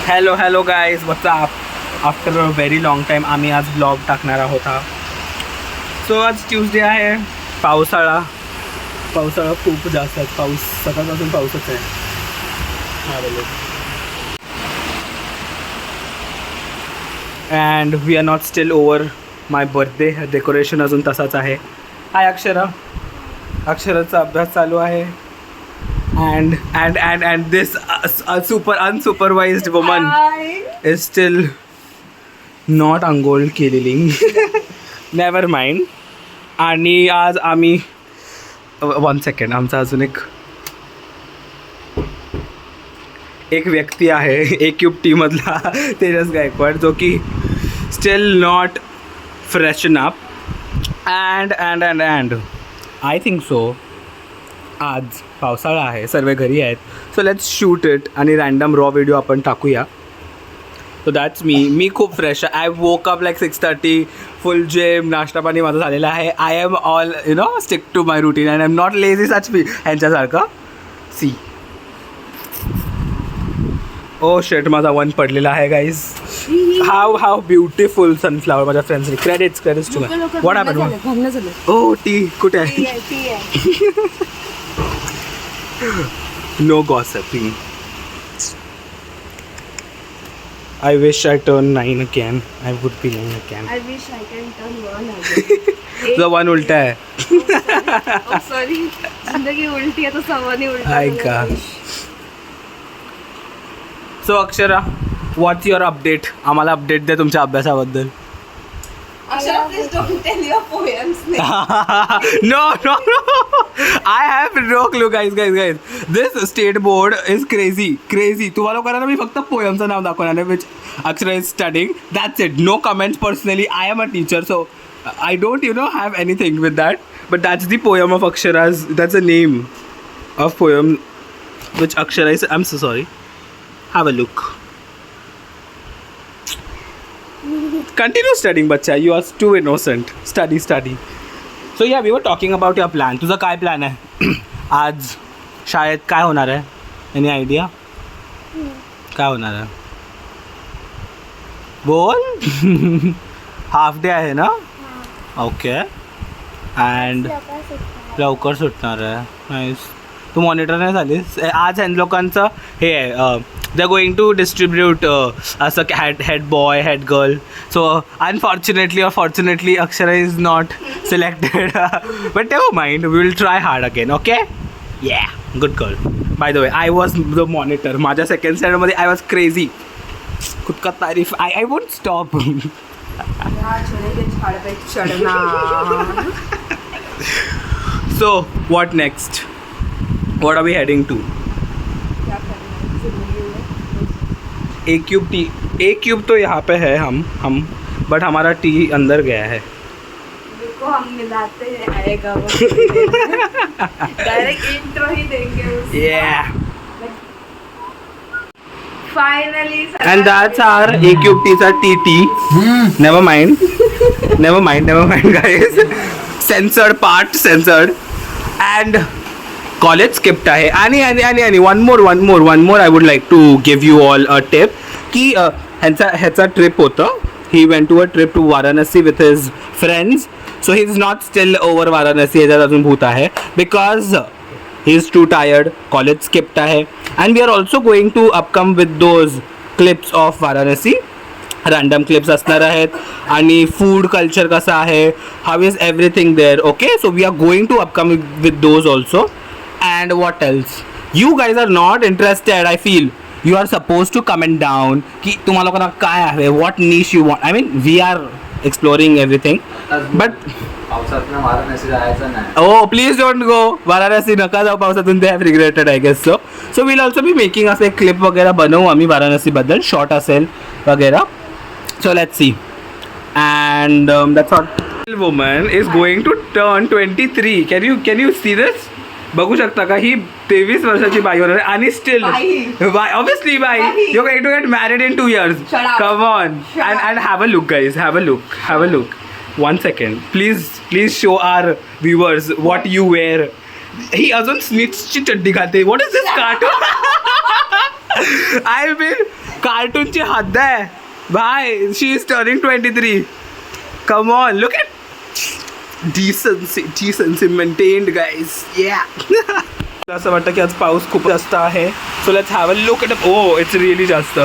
Hello guys, what's up. After a very long time आम्ही आज blog टाकणार आहोत. सो आज ट्यूजडे आहे. पावसाळा खूप जास्त आहे. पाऊस सकाळपासून पाऊसच आहे. And we are not still over my birthday. Decoration अजून तसाच आहे. हाय अक्षराचा अभ्यास चालू आहे. and this super unsupervised woman is still not अंघोळ केलेली. Never mind. आणि आज आम्ही 1 सेकंड, आमचा अजून एक व्यक्ती आहे ए क्यूब टी मधला तेजस गायकवाड, जो की still not freshen up. And I think so आज पावसाळा आहे, सर्व घरी आहेत. सो लेट्स शूट इट आणि रँडम रॉ व्हिडिओ आपण टाकूया. सो दॅट्स मी खूप फ्रेश आहे. I woke up like 6:30, full gym, नाश्ता पाणी माझं झालेलं आहे. I am all stick to my routine and I am not lazy such me ह्यांच्यासारखं. सी ओ शेट, माझा वन पडलेला आहे गाईज. हाव ब्युटिफुल सनफ्लावर. माझ्या फ्रेंड्सनी credits to my. What happen? ओ टी कुठे आहे? No gossiping. I wish I turn 9 again. I would be 9 again. I wish I can turn 1 again. The one उल्टा है. Oh sorry. जिंदगी उल्टी है तो सवानी उल्टा. ऐका. So Akshara, what's your update? आम्हाला अपडेट दे तुमच्या अभ्यासाबद्दल. Akshara, please don't tell your poems. No. I have no clue, guys. This state board is crazy. तुम्हाला लोकांना मी फक्त पोएमचं नाव दाखवणार आहे, which Akshara is studying. That's it. No comments personally. I am a teacher, so I don't, have anything with that. But that's the poem of Akshara's. That's the name of poem which Akshara is. I'm so sorry. Have a look. Continue studying, बच्चा. You are too innocent. Study. So yeah, we were talking about your plan. तुझा काय plan आहे? आज शाळेत काय होणार आहे? Any idea? काय होणार आहे? बोल. हाफ डे आहे ना? ओके. अँड लवकर सुटणार आहे. नाईस. तू मॉनिटर नाही झालीस? आज ह्या लोकांचं हे आहे, they are going to distribute as a head boy, head girl. So unfortunately or fortunately, Akshara is not selected. But never mind, we will try hard again. Okay? Yeah, good girl. By the way, I was the monitor. माझ्या second standard मध्ये I was crazy. खुद का तारीफ. I won't stop. So what next? What are we heading to? A cube तो यहाँ पे है. हम बट हमारा टी अंदर गया है. को हम मिलाते हैं, आएगा वो. डायरेक्ट इंट्रो ही देंगे उसको. Yeah. Finally. And that's our A Cube T's TT. Never mind, guys. Censored. And college skipped आहे. आणि one more I would like to give you all a tip की ह्याचा ट्रिप होतं. He went to a trip to Varanasi with his friends. So he is not still over Varanasi. ह्याच्यात अजून भूत आहे because he is too tired. College skipped आहे. And we are also going to upcome with those clips of Varanasi. Random clips असणार आहेत. आणि food culture कसं आहे, how is everything there. Okay, so we are going to upcome with those also. And what else? You guys are not interested. I feel you are supposed to comment down की तुम्हाला लोकांना काय आहे, what niche you want. I mean, we are exploring everything. But पावसातनं Varanasi जायचं नाही. Oh, please don't go. Varanasi नका जाऊ पावसातून. They have regretted, I guess so. So we'll also be making असे क्लिप वगैरे बनवू आम्ही वाराणसीबद्दल, शॉर्ट असेल वगैरे. So let's see. And that's all. Woman is going to turn 23. Can you see this? बघू शकता का, ही 23 वर्षाची बाई होणार आहे. आणि स्टील ऑब्विसली बाई, you going to get married in 2 years. Come on. and have a look, guys. Have a look. 1 second. Please show our viewers what you wear. ही अजून स्निट्सची चड्डी घालते. What is this cartoon? I mean कार्टूनची हद्द आहे भाय. She is turning 23. Come on, look at decency maintained guys. या असं वाटतं की आज पाऊस खूप जास्त आहे. So let's have a look at. Oh it's really जास्त.